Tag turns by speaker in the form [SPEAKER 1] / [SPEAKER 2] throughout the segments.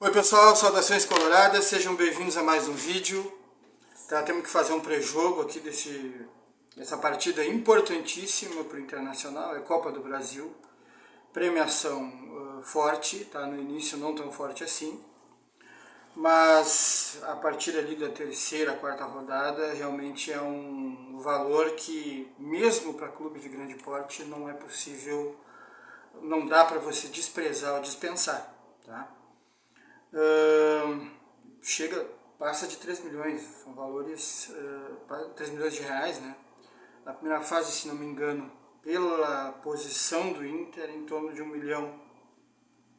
[SPEAKER 1] Oi pessoal, saudações coloradas, sejam bem-vindos a mais um vídeo. Temos que fazer um pré-jogo aqui dessa partida importantíssima para o Internacional, é Copa do Brasil. Premiação forte, tá? No início não tão forte assim, mas a partir ali da terceira, quarta rodada realmente é um valor que mesmo para clube de grande porte não é possível, não dá para você desprezar ou dispensar, tá? Passa de 3 milhões, são valores, 3 milhões de reais, né? Na primeira fase, se não me engano, pela posição do Inter, em torno de 1 milhão,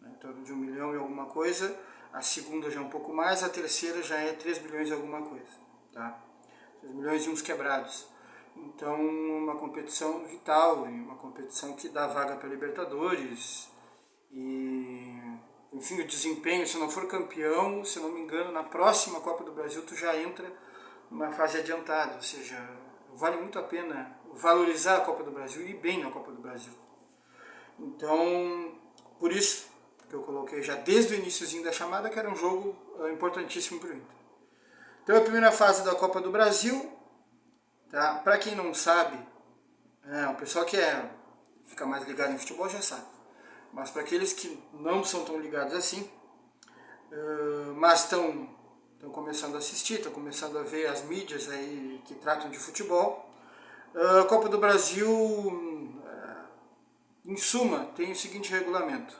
[SPEAKER 1] né? Em torno de 1 milhão e alguma coisa, a segunda já é um pouco mais, a terceira já é 3 milhões e alguma coisa, tá? 3 milhões e uns quebrados. Então, uma competição vital, uma competição que dá vaga para Libertadores e... Enfim, o desempenho, se não for campeão, se não me engano, na próxima Copa do Brasil tu já entra numa fase adiantada, ou seja, vale muito a pena valorizar a Copa do Brasil e ir bem na Copa do Brasil. Então, por isso que eu coloquei já desde o iniciozinho da chamada que era um jogo importantíssimo para o Inter. Então, a primeira fase da Copa do Brasil, tá? Para quem não sabe, o pessoal que fica mais ligado em futebol já sabe. Mas para aqueles que não são tão ligados assim, mas estão começando a assistir, estão começando a ver as mídias aí que tratam de futebol, a Copa do Brasil, em suma, tem o seguinte regulamento.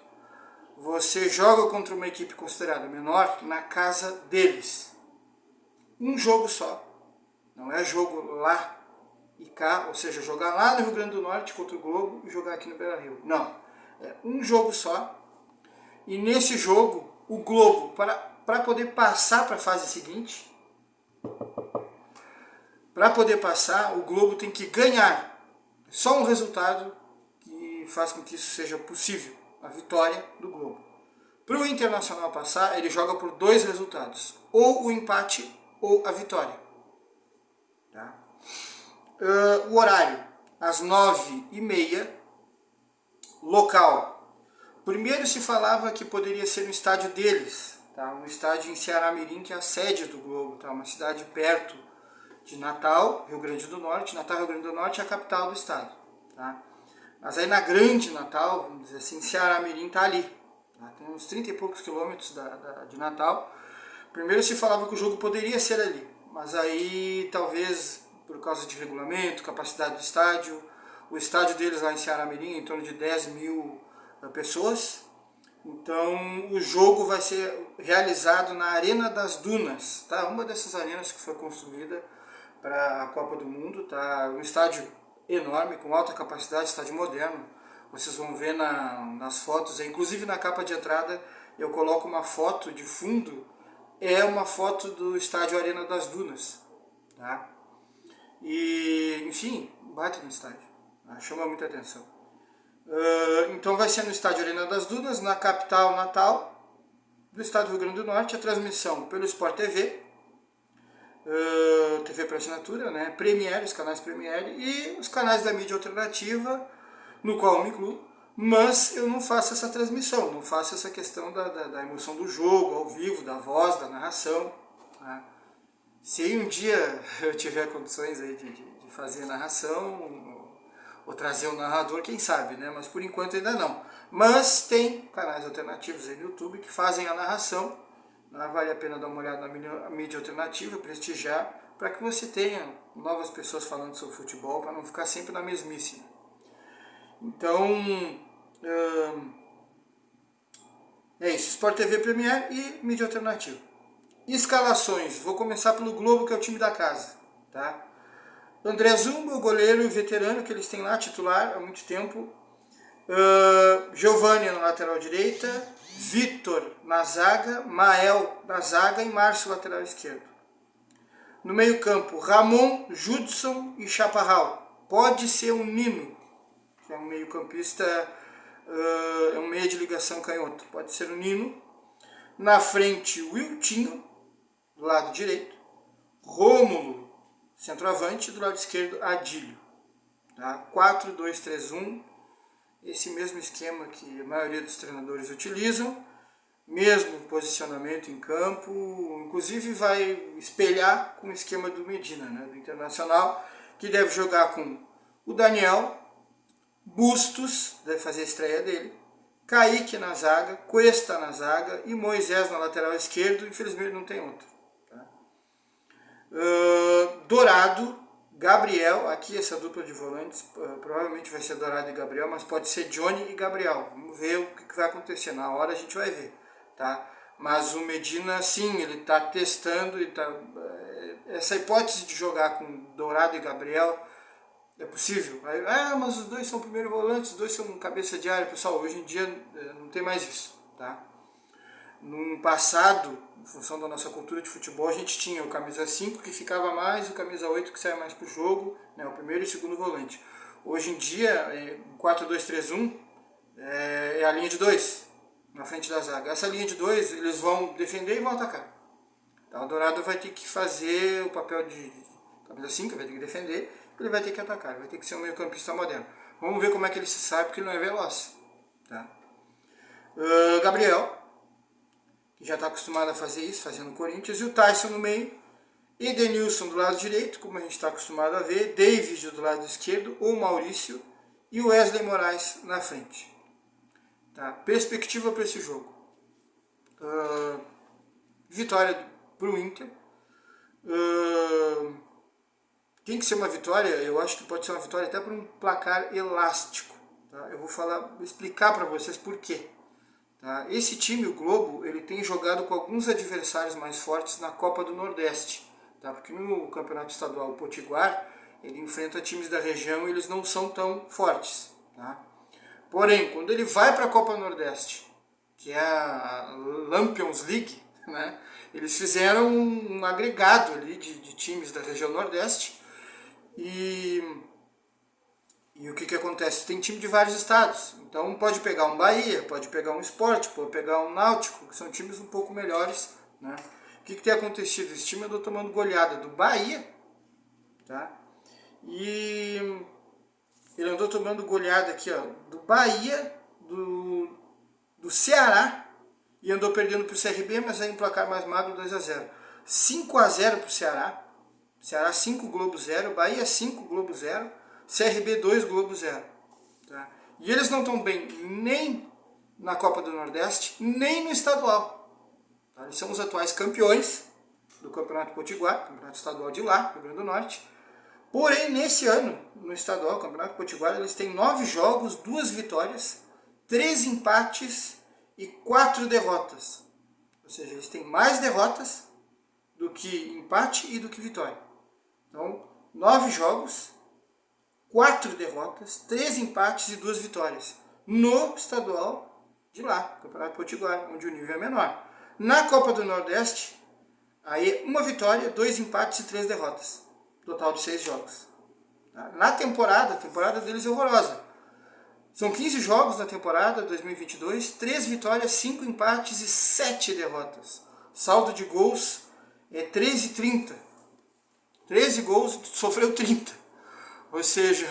[SPEAKER 1] Você joga contra uma equipe considerada menor na casa deles. Um jogo só. Não é jogo lá e cá, ou seja, jogar lá no Rio Grande do Norte contra o Globo e jogar aqui no Beira-Rio. Não. É um jogo só, e nesse jogo o Globo, para poder passar para a fase seguinte, o Globo tem que ganhar. Só um resultado que faz com que isso seja possível, a vitória do Globo. Para o Internacional passar, ele joga por 2 resultados, ou o empate ou a vitória. Tá? O horário, às 9h30, local. Primeiro se falava que poderia ser no estádio deles, tá? Um estádio em Ceará-Mirim, que é a sede do Globo, tá? Uma cidade perto de Natal, Rio Grande do Norte. Natal, Rio Grande do Norte é a capital do estado, tá? Mas aí na grande Natal, vamos dizer assim, Ceará-Mirim tá ali, tá? Tem uns 30 e poucos quilômetros de Natal. Primeiro se falava que o jogo poderia ser ali, mas aí talvez por causa de regulamento, capacidade do estádio, o estádio deles lá em Ceará-Mirim, em torno de 10 mil pessoas. Então o jogo vai ser realizado na Arena das Dunas, tá? Uma dessas arenas que foi construída para a Copa do Mundo, tá? Um estádio enorme, com alta capacidade, estádio moderno. Vocês vão ver nas fotos, inclusive na capa de entrada eu coloco uma foto de fundo, é uma foto do estádio Arena das Dunas, tá? E enfim, bate no estádio. Chama muita atenção. Então vai ser no estádio Arena das Dunas, na capital natal do estado do Rio Grande do Norte, a transmissão pelo Sport TV, TV por assinatura, né? Premiere, os canais Premiere e os canais da mídia alternativa, no qual eu me incluo, mas eu não faço essa transmissão, não faço essa questão da emoção do jogo, ao vivo, da voz, da narração, né? Se um dia eu tiver condições aí de fazer a narração, ou trazer um narrador, quem sabe, né? Mas por enquanto ainda não. Mas tem canais alternativos aí no YouTube que fazem a narração, né? Vale a pena dar uma olhada na mídia alternativa, prestigiar, para que você tenha novas pessoas falando sobre futebol, para não ficar sempre na mesmice. Então, é isso, Sport TV Premiere e mídia alternativa. Escalações, vou começar pelo Globo, que é o time da casa, tá? André Zumba, o goleiro veterano que eles têm lá, titular há muito tempo. Giovani na lateral direita, Vitor na zaga, Mael na zaga e Márcio lateral esquerdo. No meio campo, Ramon, Judson e Chaparral. Pode ser um Nino, que é um meio campista, é um meia de ligação canhoto. Pode ser um Nino. Na frente, Wiltinho, do lado direito. Rômulo, centroavante, do lado esquerdo, Adílio. Tá? 4-2-3-1, esse mesmo esquema que a maioria dos treinadores utilizam. mesmo posicionamento em campo, inclusive vai espelhar com o esquema do Medina, né, do Internacional, que deve jogar com o Daniel, Bustos, deve fazer a estreia dele, Kaique na zaga, Cuesta na zaga e Moisés na lateral esquerdo, infelizmente não tem outro. Tá? Dourado, Gabriel, aqui essa dupla de volantes, provavelmente vai ser Dourado e Gabriel, mas pode ser Johnny e Gabriel. Vamos ver o que vai acontecer, na hora a gente vai ver. Tá? Mas o Medina, sim, ele está testando, essa hipótese de jogar com Dourado e Gabriel é possível. Mas os dois são primeiro volantes, os dois são cabeça de área. Pessoal, hoje em dia não tem mais isso. Tá? No passado, em função da nossa cultura de futebol, a gente tinha o camisa 5 que ficava mais, o camisa 8 que saia mais para o jogo, né, o primeiro e o segundo volante. Hoje em dia, 4-2-3-1 é a linha de 2 na frente da zaga. Essa linha de 2, eles vão defender e vão atacar. Então, o Dourado vai ter que fazer o papel de camisa 5, vai ter que defender, ele vai ter que atacar, ele vai ter que ser um meio campista moderno. Vamos ver como é que ele se sai, porque ele não é veloz. Tá? Gabriel, que já está acostumado a fazer isso, fazendo o Corinthians, e o Tyson no meio, Edenilson do lado direito, como a gente está acostumado a ver, David do lado esquerdo, ou Maurício, e o Wesley Moraes na frente. Tá? Perspectiva para esse jogo. Vitória para o Inter. Tem que ser uma vitória, eu acho que pode ser uma vitória até por um placar elástico. Tá? Eu vou explicar para vocês por quê. Tá? Esse time, o Globo, ele tem jogado com alguns adversários mais fortes na Copa do Nordeste. Tá? Porque no Campeonato Estadual Potiguar, ele enfrenta times da região e eles não são tão fortes. Tá? Porém, quando ele vai para a Copa do Nordeste, que é a Lampions League, né? Eles fizeram um agregado ali de times da região Nordeste e o que acontece? Tem time de vários estados, então pode pegar um Bahia, pode pegar um Sport, pode pegar um Náutico, que são times um pouco melhores. Né? O que tem acontecido? Esse time andou tomando goleada do Bahia, tá? E ele andou tomando goleada aqui, ó, do Bahia, do Ceará, e andou perdendo para o CRB, mas aí um placar mais magro, 2-0. 5-0 para o Ceará. Ceará 5, Globo 0. Bahia 5, Globo 0. CRB 2, Globo 0. Tá? E eles não estão bem nem na Copa do Nordeste, nem no estadual. Tá? Eles são os atuais campeões do Campeonato Potiguar, Campeonato Estadual de lá, Rio Grande do Norte. Porém, nesse ano, no estadual, Campeonato Potiguar, eles têm 9 jogos, 2 vitórias, 3 empates e 4 derrotas. Ou seja, eles têm mais derrotas do que empate e do que vitória. Então, 9 jogos, 4 derrotas, 3 empates e 2 vitórias. No estadual de lá, Campeonato Potiguar, onde o nível é menor. Na Copa do Nordeste, aí 1 vitória, 2 empates e 3 derrotas. Total de 6 jogos. Na temporada, a temporada deles é horrorosa. São 15 jogos na temporada 2022, 3 vitórias, 5 empates e 7 derrotas. Saldo de gols é 13-30. 13 gols, sofreu 30. Ou seja,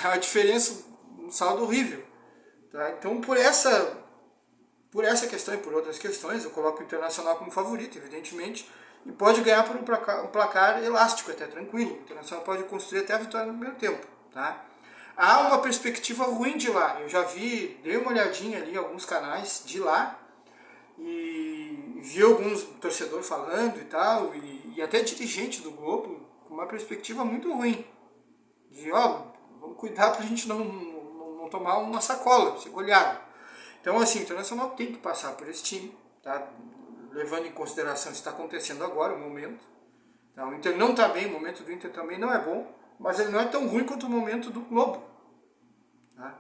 [SPEAKER 1] a diferença, um saldo horrível. Tá? Então, por essa questão e por outras questões, eu coloco o Internacional como favorito, evidentemente, e pode ganhar por um placar elástico, até tranquilo. O Internacional pode construir até a vitória no primeiro tempo. Tá? Há uma perspectiva ruim de lá. Eu já dei uma olhadinha ali em alguns canais de lá e vi alguns torcedores falando e tal, e até dirigente do Globo com uma perspectiva muito ruim. De, vamos cuidar pra gente não tomar uma sacola, ser goleado. Então, assim, o Internacional tem que passar por esse time, tá? Levando em consideração o que está acontecendo agora, o momento. Tá? O Inter não está bem, o momento do Inter também não é bom, mas ele não é tão ruim quanto o momento do Globo. Tá?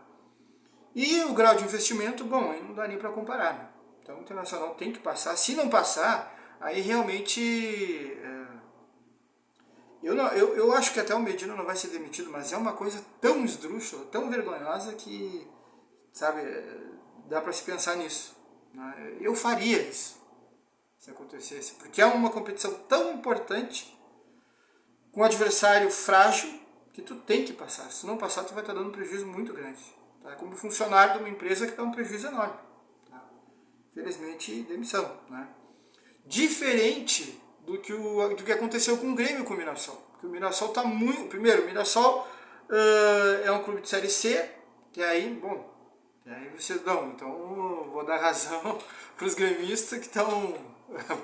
[SPEAKER 1] E o grau de investimento, bom, aí não dá nem para comparar. Né? Então o Internacional tem que passar. Se não passar, aí realmente... Eu acho que até o Medina não vai ser demitido, mas é uma coisa tão esdrúxula, tão vergonhosa que, sabe, dá para se pensar nisso. Né? Eu faria isso, se acontecesse, porque é uma competição tão importante, com um adversário frágil, que tu tem que passar. Se não passar, tu vai estar dando um prejuízo muito grande. Tá? Como funcionário de uma empresa que dá um prejuízo enorme. Tá? Felizmente, demissão, né? Diferente do que aconteceu com o Grêmio e com o Mirassol. Porque o Mirassol está muito... Primeiro, o Mirassol é um clube de Série C, e aí, bom, e aí vocês dão. Então, vou dar razão para os gremistas que estão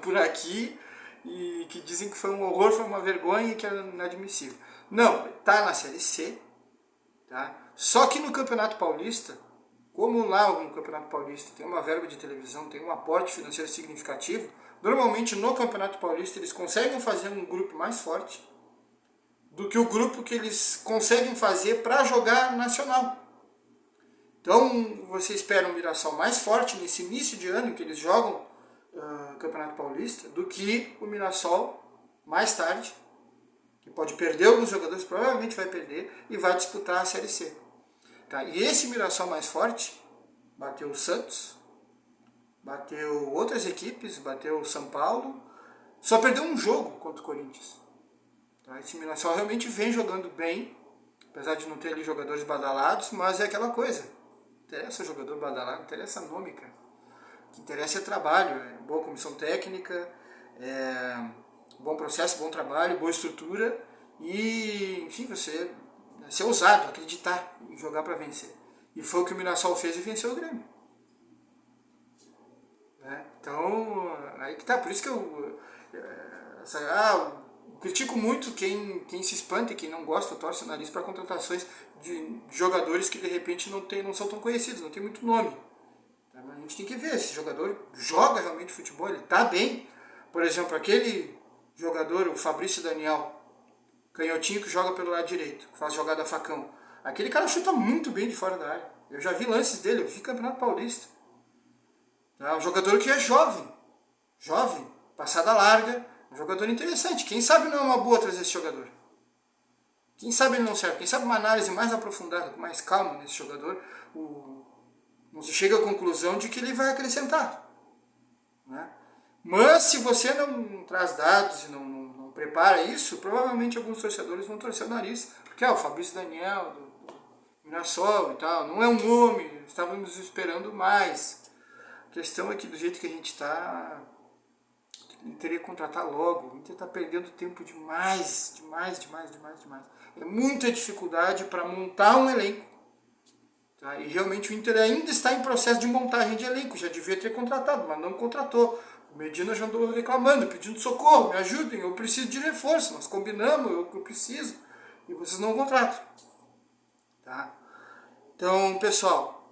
[SPEAKER 1] por aqui e que dizem que foi um horror, foi uma vergonha e que é inadmissível. Não, está na Série C, tá? Só que no Campeonato Paulista, como lá no Campeonato Paulista tem uma verba de televisão, tem um aporte financeiro significativo, normalmente no Campeonato Paulista eles conseguem fazer um grupo mais forte do que o grupo que eles conseguem fazer para jogar nacional. Então você espera um Mirassol mais forte nesse início de ano que eles jogam Campeonato Paulista do que o Mirassol mais tarde, que pode perder alguns jogadores, provavelmente vai perder e vai disputar a Série C. Tá? E esse Mirassol mais forte bateu o Santos, bateu outras equipes, bateu o São Paulo, só perdeu um jogo contra o Corinthians. Tá? Esse Mirassol realmente vem jogando bem, apesar de não ter ali jogadores badalados, mas é aquela coisa, interessa jogador badalado, interessa nome, cara. O que interessa é trabalho, é boa comissão técnica, bom processo, bom trabalho, boa estrutura e, enfim, você ser ousado, acreditar e jogar para vencer. E foi o que o Mirassol fez e venceu o Grêmio. Né? Então, aí que tá, por isso que eu critico muito quem se espanta e quem não gosta, torce o nariz para contratações de jogadores que de repente não são tão conhecidos, não tem muito nome. A gente tem que ver, esse jogador joga realmente futebol, ele tá bem. Por exemplo, aquele jogador, o Fabrício Daniel, canhotinho que joga pelo lado direito, que faz jogada facão. Aquele cara chuta muito bem de fora da área. Eu já vi lances dele, eu vi Campeonato Paulista. É um jogador que é jovem, passada larga, um jogador interessante. Quem sabe não é uma boa trazer esse jogador? Quem sabe ele não serve? Quem sabe uma análise mais aprofundada, com mais calma nesse jogador, não se chega à conclusão de que ele vai acrescentar. Né? Mas se você não traz dados e não prepara isso, provavelmente alguns torcedores vão torcer o nariz. Porque o Fabrício Daniel, do Mirassol e tal, não é um nome, estávamos esperando mais. A questão é que do jeito que a gente está, teria que contratar logo. O Inter está perdendo tempo demais. É muita dificuldade para montar um elenco. Tá? E realmente o Inter ainda está em processo de montagem de elenco, já devia ter contratado, mas não contratou. O Medina já andou reclamando, pedindo socorro, me ajudem, eu preciso de reforço, nós combinamos, eu preciso, e vocês não contratam. Tá? Então, pessoal,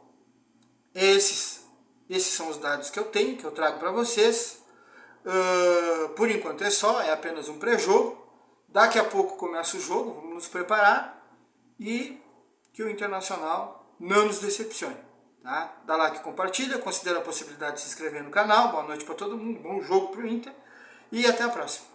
[SPEAKER 1] esses são os dados que eu tenho, que eu trago para vocês. Por enquanto é só, é apenas um pré-jogo. Daqui a pouco começa o jogo, vamos nos preparar e que o Internacional não nos decepcione. Tá? Dá like, compartilha, considera a possibilidade de se inscrever no canal. Boa noite para todo mundo, bom jogo para o Inter e até a próxima.